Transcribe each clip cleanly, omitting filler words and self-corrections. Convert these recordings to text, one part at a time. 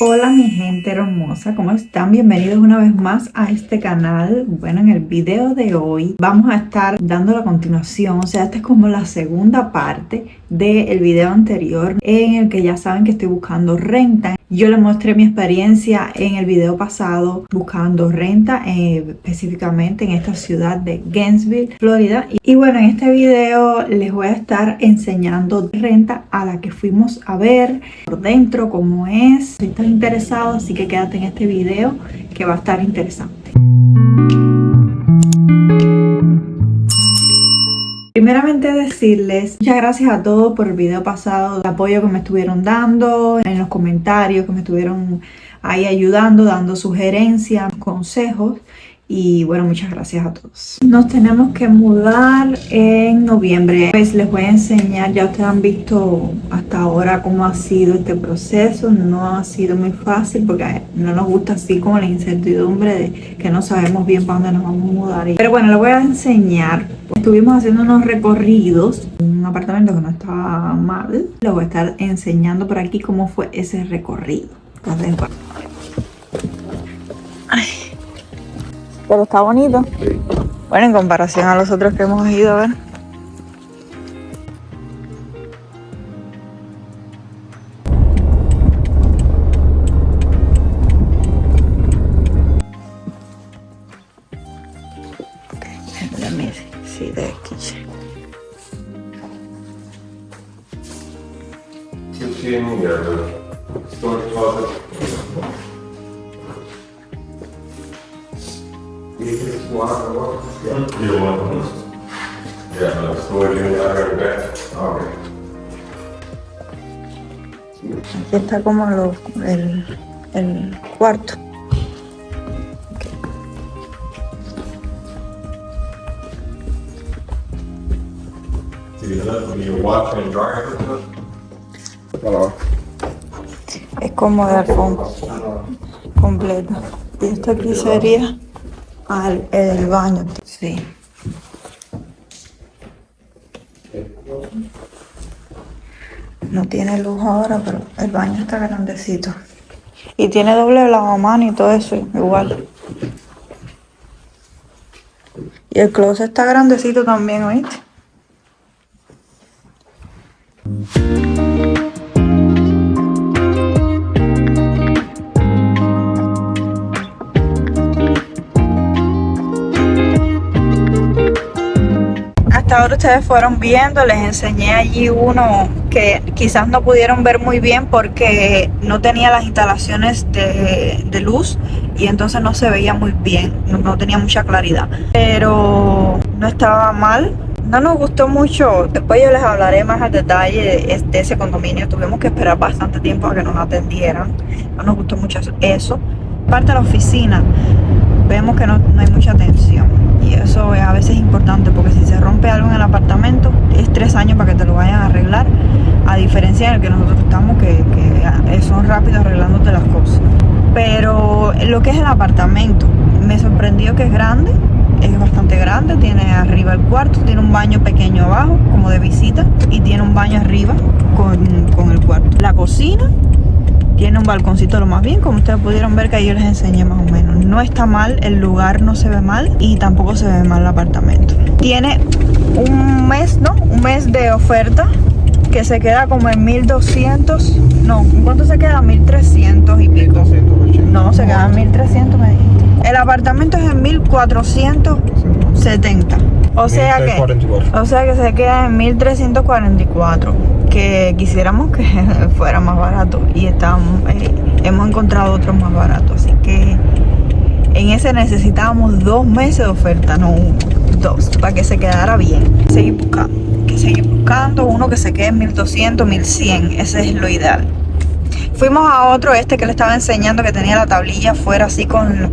Hola mi gente hermosa, ¿cómo están? Bienvenidos una vez más a este canal. Bueno, en el video de hoy vamos a estar dando la continuación, o sea, esta es como la segunda parte del video anterior en el que ya saben que estoy buscando renta. Yo les mostré mi experiencia en el video pasado buscando renta, específicamente en esta ciudad de Gainesville, Florida. Y bueno, en este video les voy a estar enseñando renta a la que fuimos a ver por dentro, cómo es. Si estás interesado, así que quédate en este video que va a estar interesante. Primeramente decirles muchas gracias a todos por el video pasado, el apoyo que me estuvieron dando, en los comentarios que me estuvieron ahí ayudando, dando sugerencias, consejos. Y bueno, muchas gracias a todos. Nos tenemos que mudar en noviembre. Pues les voy a enseñar, ya ustedes han visto hasta ahora cómo ha sido este proceso. No ha sido muy fácil porque no nos gusta así como la incertidumbre de que no sabemos bien para dónde nos vamos a mudar. Pero bueno, les voy a enseñar. Estuvimos haciendo unos recorridos en un apartamento que no estaba mal. Les voy a estar enseñando por aquí cómo fue ese recorrido. Ay. Pero está bonito. Sí. Bueno, en comparación a los otros que hemos ido a ver. Okay, let me see the kitchen. Kitchen, your storage closet. Aquí está como el cuarto. Okay. Es como de alfombra completa. Y esto aquí sería el baño. Sí. No tiene luz ahora, pero el baño está grandecito. Y tiene doble lavamanos y todo eso, igual. Y el closet está grandecito también, ¿oíste? Hasta ahora ustedes fueron viendo, les enseñé allí uno que quizás no pudieron ver muy bien porque no tenía las instalaciones de luz y entonces no se veía muy bien, no tenía mucha claridad, pero no estaba mal. No nos gustó mucho, después yo les hablaré más al detalle de ese condominio. Tuvimos que esperar bastante tiempo a que nos atendieran, no nos gustó mucho eso. Parte de la oficina vemos que no hay mucha atención y eso es a veces importante porque si se rompe algo en el apartamento es 3 años para que te lo vayan a arreglar, a diferencia del que nosotros estamos que son rápidos arreglándote las cosas. Pero lo que es el apartamento me sorprendió que es grande, es bastante grande. Tiene arriba el cuarto, tiene un baño pequeño abajo como de visita y tiene un baño arriba con el cuarto. La cocina tiene un balconcito lo más bien, como ustedes pudieron ver que ahí yo les enseñé más o menos. No está mal, el lugar no se ve mal y tampoco se ve mal el apartamento. Tiene un mes, ¿no? Un mes de oferta que se queda como en 1200. No, ¿cuánto se queda? 1300 y pico. No, se queda en 1300, me dijiste. El apartamento es en 1470. O sea que se queda en 1344. Que quisiéramos que fuera más barato y hemos encontrado otros más baratos, así que en ese necesitábamos 2 meses de oferta, no 1, 2, para que se quedara bien. Seguir buscando uno que se quede en 1200, 1100, ese es lo ideal. Fuimos a otro, que le estaba enseñando, que tenía la tablilla afuera así con los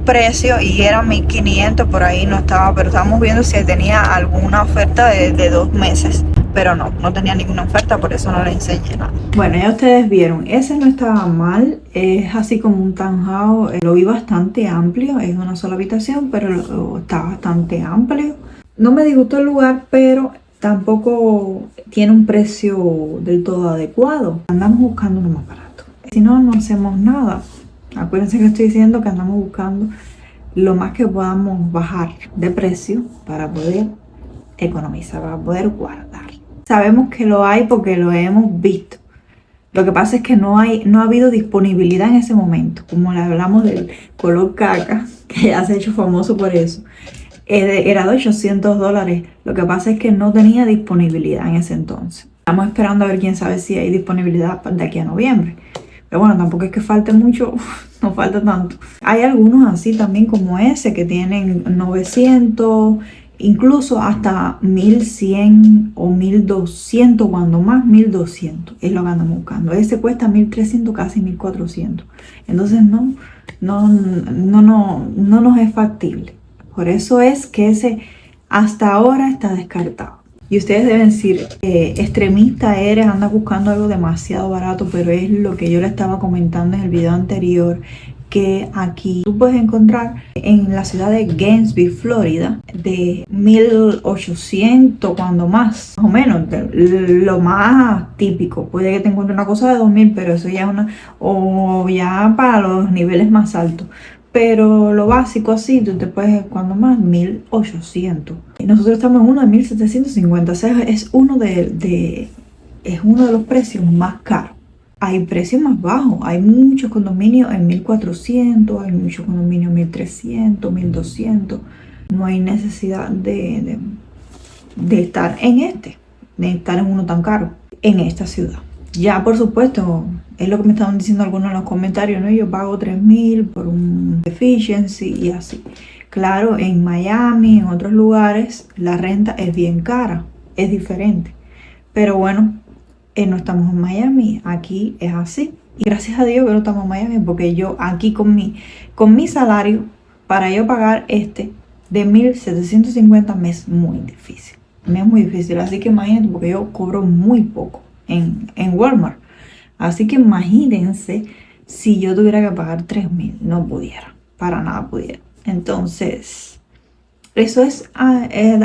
precios y era 1500, por ahí no estaba, pero estábamos viendo si tenía alguna oferta de 2 meses. Pero no tenía ninguna oferta, por eso no le enseñé nada. Bueno, ya ustedes vieron, ese no estaba mal, es así como un townhouse, lo vi bastante amplio, es una sola habitación, pero está bastante amplio. No me disgustó el lugar, pero tampoco tiene un precio del todo adecuado. Andamos buscando uno más barato. Si no, no hacemos nada. Acuérdense que estoy diciendo que andamos buscando lo más que podamos bajar de precio para poder economizar, para poder guardar. Sabemos que lo hay porque lo hemos visto. Lo que pasa es que no ha habido disponibilidad en ese momento. Como le hablamos del color caca, que ya se ha hecho famoso por eso. Era de $800. Lo que pasa es que no tenía disponibilidad en ese entonces. Estamos esperando a ver, quién sabe si hay disponibilidad de aquí a noviembre. Pero bueno, tampoco es que falte mucho, no falta tanto. Hay algunos así también como ese que tienen 900, incluso hasta 1100 o 1200, cuando más 1200 es lo que andamos buscando. Ese cuesta 1300, casi 1400. Entonces no nos es factible. Por eso es que ese hasta ahora está descartado. Y ustedes deben decir, extremista eres, andas buscando algo demasiado barato, pero es lo que yo le estaba comentando en el video anterior, que aquí tú puedes encontrar en la ciudad de Gainesville, Florida, de 1800, cuando más o menos, lo más típico. Puede que te encuentres una cosa de 2000, pero eso ya es o ya para los niveles más altos. Pero lo básico así, tú te puedes, cuando más, 1800. Y nosotros estamos en uno de 1750, o sea, es uno de los precios más caros. Hay precios más bajos, hay muchos condominios en 1400, hay muchos condominios en 1300, 1200. No hay necesidad de estar de estar en uno tan caro, en esta ciudad. Ya, por supuesto, es lo que me estaban diciendo algunos en los comentarios, ¿no? Yo pago $3000 por un deficiency y así. Claro, en Miami, en otros lugares, la renta es bien cara, es diferente. Pero bueno, no estamos en Miami, aquí es así. Y gracias a Dios que no estamos en Miami, porque yo aquí con mi salario, para yo pagar de 1750 me es muy difícil. Me es muy difícil, así que imagínate, porque yo cobro muy poco en Walmart. Así que imagínense si yo tuviera que pagar 3000, no pudiera, para nada pudiera. Entonces, eso es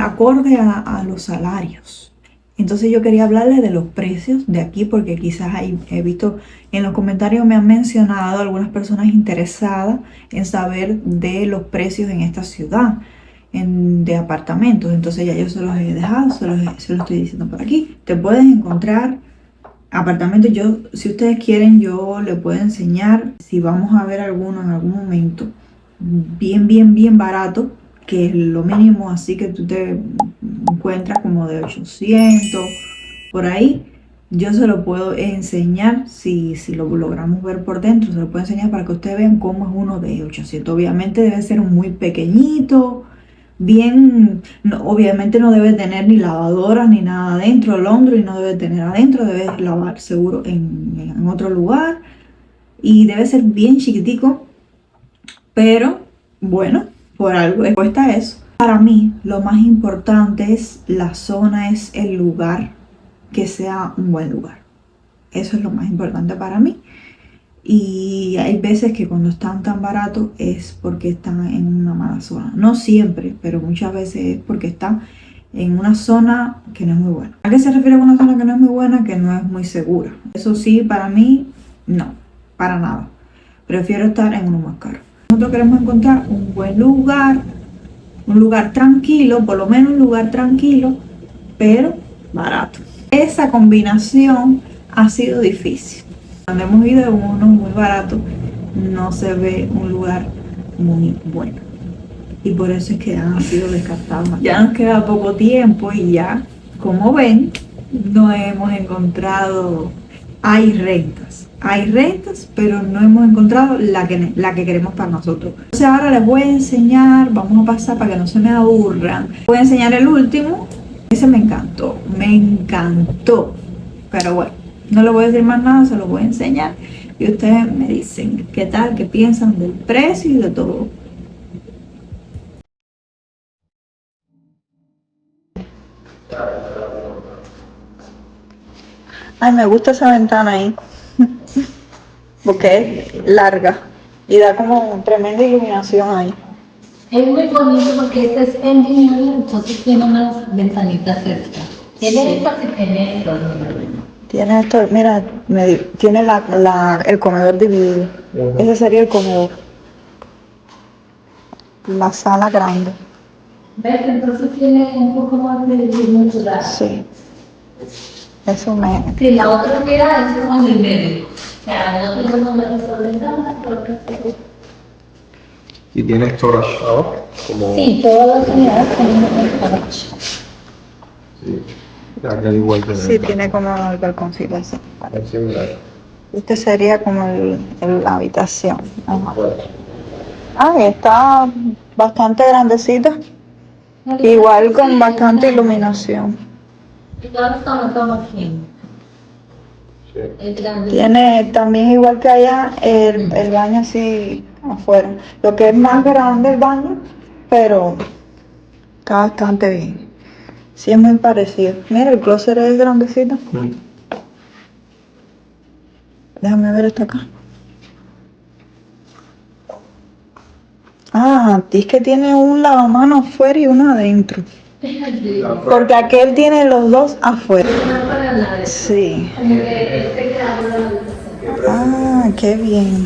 acorde a los salarios. Entonces yo quería hablarles de los precios de aquí, porque quizás he visto en los comentarios, me han mencionado algunas personas interesadas en saber de los precios en esta ciudad, de apartamentos. Entonces ya yo se los he dejado, se lo estoy diciendo por aquí. Te puedes encontrar apartamentos. Si ustedes quieren, yo les puedo enseñar, si vamos a ver alguno en algún momento, bien barato, que es lo mínimo, así que tú te encuentras como de 800, por ahí. Yo se lo puedo enseñar, si lo logramos ver por dentro, se lo puedo enseñar para que ustedes vean cómo es uno de 800. Obviamente debe ser muy pequeñito, obviamente no debe tener ni lavadora ni nada adentro, laundry no debe tener adentro, debe lavar seguro en otro lugar, y debe ser bien chiquitico, pero bueno, por algo cuesta eso. Para mí lo más importante es la zona, es el lugar, que sea un buen lugar. Eso es lo más importante para mí. Y hay veces que cuando están tan baratos es porque están en una mala zona. No siempre, pero muchas veces es porque están en una zona que no es muy buena. ¿A qué se refiere con una zona que no es muy buena? Que no es muy segura. Eso sí, para mí, no, para nada. Prefiero estar en uno más caro. Nosotros queremos encontrar un buen lugar, un lugar tranquilo, por lo menos un lugar tranquilo, pero barato. Esa combinación ha sido difícil. Cuando hemos ido en uno muy barato, no se ve un lugar muy bueno. Y por eso es que han sido descartados. Ya nos queda poco tiempo y ya, como ven, no hemos encontrado. Hay rentas, pero no hemos encontrado la que queremos para nosotros. Entonces ahora les voy a enseñar, vamos a pasar para que no se me aburran. Voy a enseñar el último. Ese me encantó. Pero bueno, no les voy a decir más nada, se los voy a enseñar. Y ustedes me dicen qué tal, qué piensan del precio y de todo. Ay, me gusta esa ventana ahí. Porque es larga y da como tremenda iluminación ahí. Es muy bonito porque este es engineering, entonces tiene unas ventanitas cerca. Tiene estas y tiene dos. Tiene esto, mira, tiene el comedor dividido. Ese sería el comedor. La sala grande. ¿Ves? Entonces tiene un poco más de natural. Sí. Eso me... Sí, la otra que era es como en el medio. O sea, la otra no me resuelve nada, pero que ¿Y tiene storage ahora? Como... sí, todas las unidades tienen un storage. Sí. Ya que al igual que Sí, tiene como el balconcito así. es similar. Este sería como la habitación. Ajá. Ah, y está bastante grandecita. Igual con bastante iluminación. Y todas están aquí. Sí. Es grande. Tiene también igual que allá el baño así afuera. Lo que es más grande el baño, pero está bastante bien. Sí, es muy parecido. Mira, el closet es grandecito. Déjame ver esto acá. Ah, es que tiene un lavamanos afuera y uno adentro. Porque aquel tiene los dos afuera. No para nada. Sí. Este queda por la habitación. Ah, qué bien.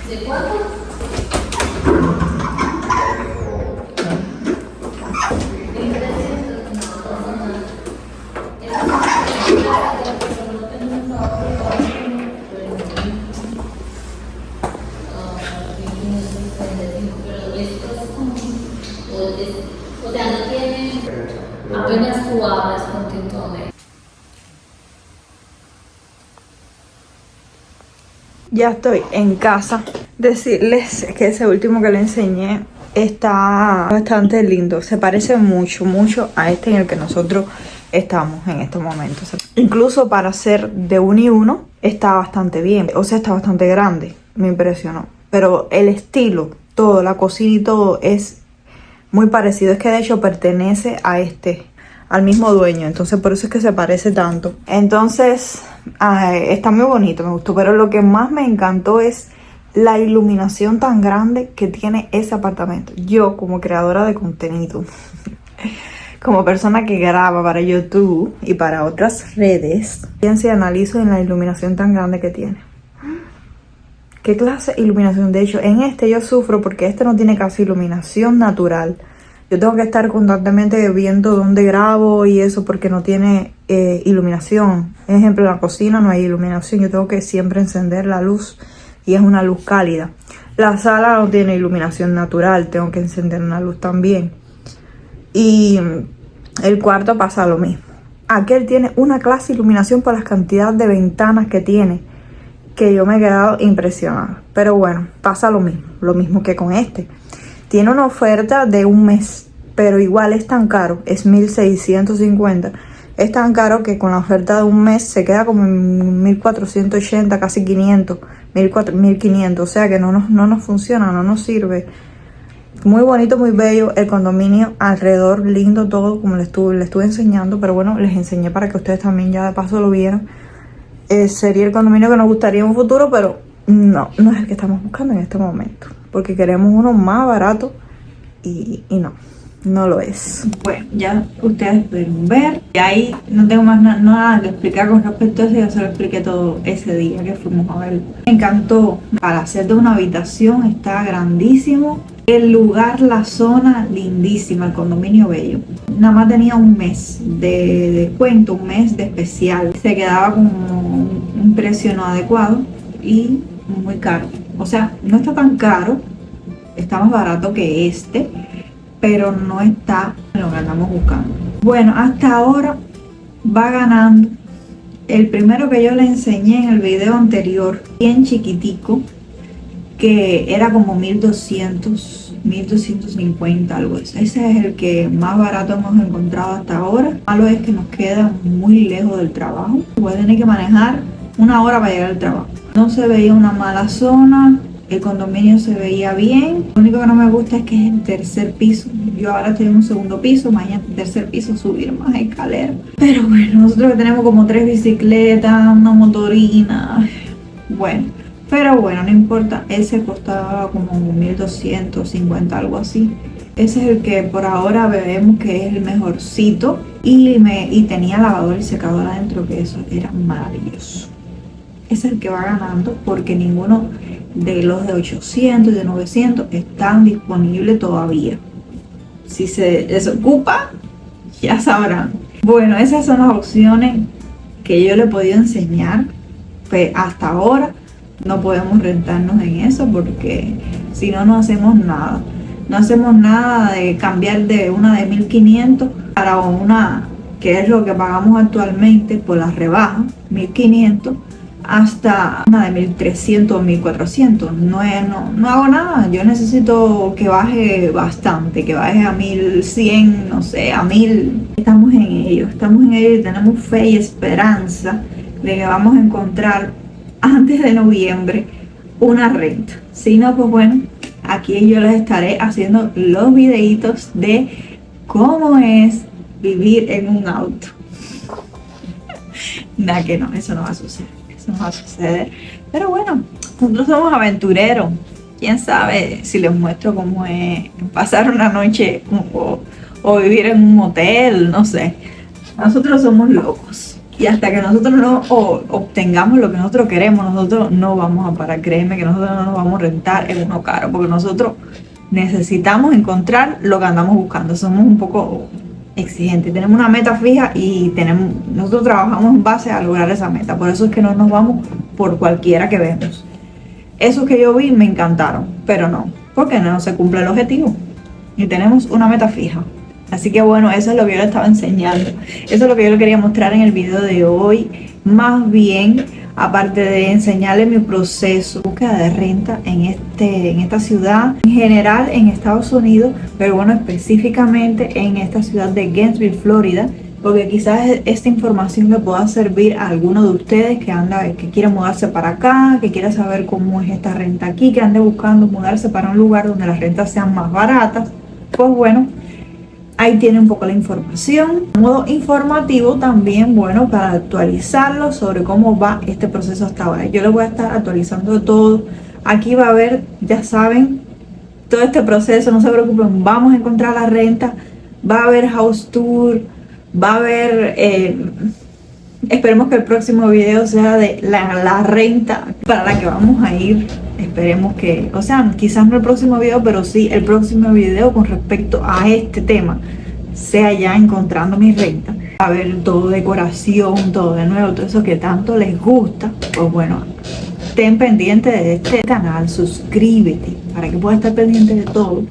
¿De cuánto? O sea, no tiene apenas suaves con tintones. Ya estoy en casa. Decirles que ese último que le enseñé está bastante lindo. Se parece mucho, mucho a este en el que nosotros estamos en estos momentos. Incluso para ser de 1 y 1 está bastante bien. O sea, está bastante grande. Me impresionó. Pero el estilo, todo, la cocina y todo es muy parecido. Es que de hecho pertenece a al mismo dueño. Entonces por eso es que se parece tanto. Entonces está muy bonito, me gustó. Pero lo que más me encantó es la iluminación tan grande que tiene ese apartamento. Yo como creadora de contenido, como persona que graba para YouTube y para otras redes, pienso y analizo en la iluminación tan grande que tiene. ¿Qué clase de iluminación? De hecho, en este yo sufro porque este no tiene casi iluminación natural. Yo tengo que estar constantemente viendo dónde grabo y eso porque no tiene iluminación. Por ejemplo, en la cocina no hay iluminación. Yo tengo que siempre encender la luz y es una luz cálida. La sala no tiene iluminación natural. Tengo que encender una luz también. Y el cuarto pasa lo mismo. Aquel tiene una clase de iluminación por las cantidades de ventanas que tiene, que yo me he quedado impresionada. Pero bueno, pasa lo mismo que con este. Tiene una oferta de 1 mes, pero igual es tan caro, es 1.650. Es tan caro que con la oferta de 1 mes se queda como en 1.480, casi 500, 1.500. O sea que no nos funciona, no nos sirve. Muy bonito, muy bello el condominio, alrededor lindo todo, como les estuve enseñando. Pero bueno, les enseñé para que ustedes también ya de paso lo vieran. Sería el condominio que nos gustaría en un futuro, pero no es el que estamos buscando en este momento, porque queremos uno más barato y no lo es. Bueno, ya ustedes pueden ver, y ahí no tengo más nada que explicar con respecto a eso. Ya se lo expliqué todo ese día que fuimos a verlo. Me encantó, para hacer de una habitación está grandísimo. El lugar, la zona, lindísima, el condominio bello. Nada más tenía 1 mes de descuento, 1 mes de especial. Se quedaba con un precio no adecuado y muy caro. O sea, no está tan caro, está más barato que este, pero no está en lo que andamos buscando. Bueno, hasta ahora va ganando el primero que yo le enseñé en el video anterior, bien chiquitico, que era como 1.200, 1.250, algo así. Ese es el que más barato hemos encontrado hasta ahora. Lo malo es que nos queda muy lejos del trabajo. Voy a tener que manejar 1 hora para llegar al trabajo. No se veía una mala zona, el condominio se veía bien. Lo único que no me gusta es que es el 3er piso. Yo ahora estoy en un 2.º piso, mañana 3er piso, subir más escaleras. Pero bueno, nosotros que tenemos como 3 bicicletas, una motorina, bueno. Pero bueno, no importa, ese costaba como 1.250, algo así. Ese es el que por ahora vemos que es el mejorcito. Y tenía lavadora y secadora adentro, que eso era maravilloso. Ese es el que va ganando porque ninguno de los de 800 y de 900 están disponibles todavía. Si se desocupa, ya sabrán. Bueno, esas son las opciones que yo le he podido enseñar. Pues hasta ahora no podemos rentarnos en eso porque si no, no hacemos nada. No hacemos nada de cambiar de una de 1500 para una que es lo que pagamos actualmente por las rebajas, 1500, hasta una de 1300 o 1400. No hago nada. Yo necesito que baje bastante, que baje a 1100, no sé, a 1000. Estamos en ello y tenemos fe y esperanza de que vamos a encontrar antes de noviembre una renta. Si no, pues bueno, aquí yo les estaré haciendo los videitos de cómo es vivir en un auto. Nada, que no, eso no va a suceder. Eso no va a suceder. Pero bueno, nosotros somos aventureros. Quién sabe si les muestro cómo es pasar una noche o vivir en un motel, no sé. Nosotros somos locos. Y hasta que nosotros no obtengamos lo que nosotros queremos, nosotros no vamos a parar. Créeme que nosotros no nos vamos a rentar en uno caro, porque nosotros necesitamos encontrar lo que andamos buscando. Somos un poco exigentes, tenemos una meta fija y nosotros trabajamos en base a lograr esa meta. Por eso es que no nos vamos por cualquiera que vemos. Esos que yo vi me encantaron, pero no, porque no se cumple el objetivo y tenemos una meta fija. Así que bueno, eso es lo que yo le estaba enseñando. Eso es lo que yo le quería mostrar en el video de hoy. Más bien, aparte de enseñarle mi proceso de búsqueda de renta en esta ciudad, en general en Estados Unidos, pero bueno, específicamente en esta ciudad de Gainesville, Florida, porque quizás esta información le pueda servir a alguno de ustedes que quiere mudarse para acá, que quiera saber cómo es esta renta aquí, que ande buscando mudarse para un lugar donde las rentas sean más baratas. Pues bueno, ahí tiene un poco la información. Modo informativo también, bueno, para actualizarlo sobre cómo va este proceso hasta ahora. Yo les voy a estar actualizando todo. Aquí va a haber, ya saben, todo este proceso, no se preocupen, vamos a encontrar la renta, va a haber house tour, va a haber, esperemos que el próximo video sea de la renta para la que vamos a ir. Esperemos que, o sea, quizás no el próximo video, pero sí el próximo video con respecto a este tema sea ya encontrando mi renta. A ver, todo decoración, todo de nuevo, todo eso que tanto les gusta. Pues bueno, estén pendientes de este canal, suscríbete para que puedas estar pendiente de todo,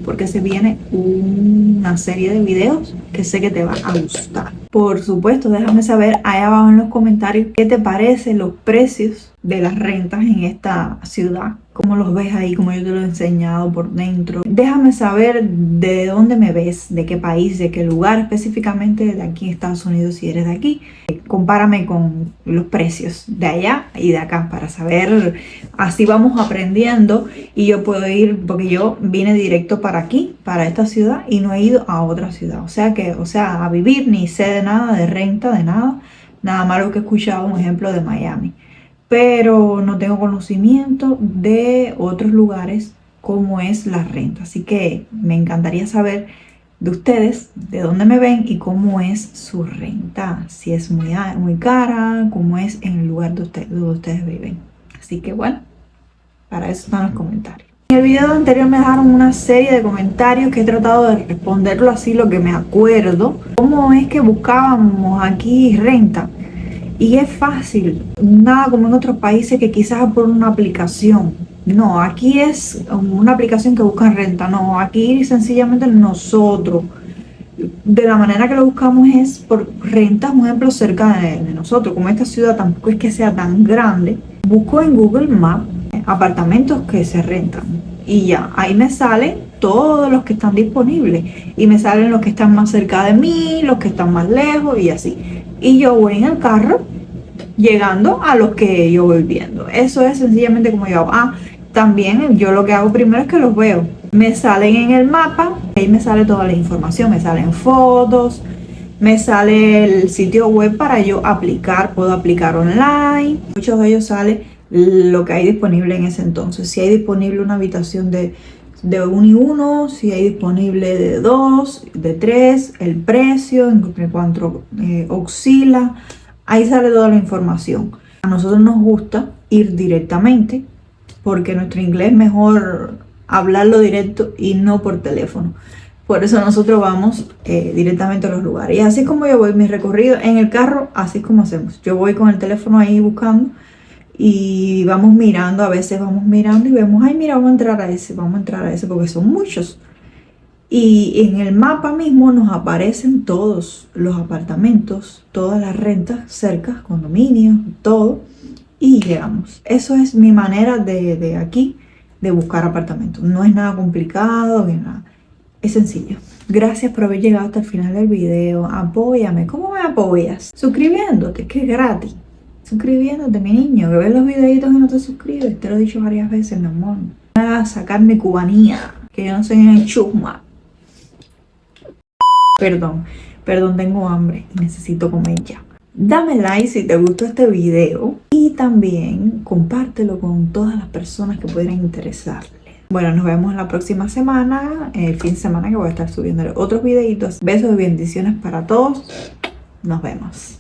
porque se viene una serie de videos que sé que te va a gustar. Por supuesto, déjame saber ahí abajo en los comentarios qué te parecen los precios de las rentas en esta ciudad, cómo los ves ahí, como yo te lo he enseñado por dentro. Déjame saber de dónde me ves, de qué país, de qué lugar específicamente de aquí en Estados Unidos, si eres de aquí. Compárame con los precios de allá y de acá para saber, así vamos aprendiendo y yo puedo ir, porque yo vine directo para aquí, para esta ciudad, y no he ido a otra ciudad, o sea, a vivir, ni sé de nada, de renta, de nada más lo que he escuchado, un ejemplo de Miami, pero no tengo conocimiento de otros lugares como es la renta, así que me encantaría saber de ustedes, de dónde me ven y cómo es su renta, si es muy cara, cómo es en el lugar donde ustedes viven. Así que bueno, para eso están los comentarios. En el video anterior me dejaron una serie de comentarios que he tratado de responderlo así lo que me acuerdo. ¿Cómo es que buscábamos aquí renta? Y es fácil, nada como en otros países que quizás por una aplicación. No, aquí es una aplicación que busca renta. No, aquí sencillamente nosotros, de la manera que lo buscamos es por rentas, un ejemplo, cerca de nosotros. Como esta ciudad tampoco es que sea tan grande, busco en Google Maps apartamentos que se rentan. Y ya, ahí me salen todos los que están disponibles. Y me salen los que están más cerca de mí, los que están más lejos y así. Y yo voy en el carro llegando a los que yo voy viendo. Eso es sencillamente como yo hago. También yo lo que hago primero es que los veo. Me salen en el mapa, ahí me sale toda la información, me salen fotos, me sale el sitio web para yo aplicar, puedo aplicar online. Muchos de ellos sale lo que hay disponible en ese entonces. Si hay disponible una habitación de de 1 y 1, si hay disponible de 2, de 3, el precio, en cuanto oscila. Ahí sale toda la información. A nosotros nos gusta ir directamente porque nuestro inglés es mejor hablarlo directo y no por teléfono. Por eso nosotros vamos directamente a los lugares. Y así es como yo voy, mi recorrido en el carro, así es como hacemos. Yo voy con el teléfono ahí buscando y vamos mirando, a veces vamos mirando y vemos, ay mira, vamos a entrar a ese, porque son muchos. Y en el mapa mismo nos aparecen todos los apartamentos, todas las rentas cerca, condominios, todo, y llegamos. Eso es mi manera de aquí, de buscar apartamentos. No es nada complicado, ni nada. Es sencillo. Gracias por haber llegado hasta el final del video. Apóyame. ¿Cómo me apoyas? Suscribiéndote, que es gratis. Suscribiéndote, mi niño, que ves los videitos y no te suscribes. Te lo he dicho varias veces, mi amor. Voy a sacar mi cubanía, que yo no soy en el chusma. Perdón, tengo hambre y necesito comer ya. Dame like si te gustó este video y también compártelo con todas las personas que pudieran interesarle. Bueno, nos vemos la próxima semana, el fin de semana, que voy a estar subiendo otros videitos. Besos y bendiciones para todos. Nos vemos.